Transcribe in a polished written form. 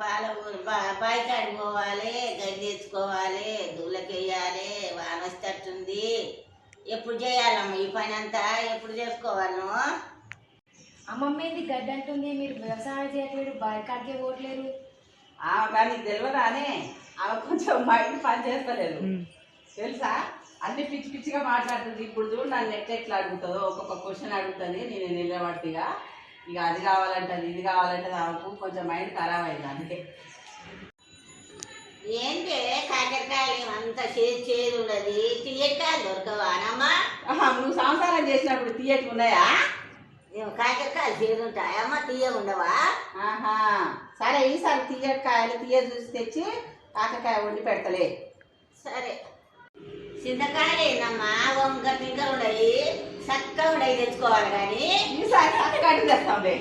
పాల బాయికాడికి పోవాలి, గడ్డి తెచ్చుకోవాలి, దూలకెయ్యాలి, వాన వచ్చేటట్టుంది. ఎప్పుడు చేయాలమ్మ ఈ పని అంతా? ఎప్పుడు చేసుకోవాలి నువ్వు? అమ్మమ్మ ఏంది గడ్డి అంటుంది, మీరు వ్యవసాయం చేయట్లేదు, బాయికాడికే పోవట్లేరు. కానీ తెలియదా అని ఆమె కొంచెం మైండ్ పని చేస్తలేదు తెలుసా. అన్ని పిచ్చి పిచ్చిగా మాట్లాడుతుంది. ఇప్పుడు చూడు నన్ను ఎట్లా అడుగుతుందో, ఒక్కొక్క క్వశ్చన్ అడుగుతుంది. నేను నిలబట్టిగా ఇక అది కావాలంటది, ఇది కావాలంటది. ఆమెకు కొంచెం మైండ్ ఖరాబ్ అయింది అందుకే. ఏంటి కాకరకాయలు అంత చేదు ఉండదు, తీయకాయలు దొరకవానమ్మా? నువ్వు సంసారం చేసినప్పుడు తీయటి ఉన్నాయా? కాకరకాయలు చేదు ఉంటాయమ్మా, తీయ ఉండవా? ఆహా సరే, ఈసారి తీయకాయలు చూసి తెచ్చి కాకరకాయ వండి పెడతలే. సరే. చింతకాయలు ఏందమ్మా వంక పింక ఉండయి, చక్కగా ఉండయి తెచ్చుకోవాలి. కానీ ఈసారి చక్కగా తెస్తాంలే.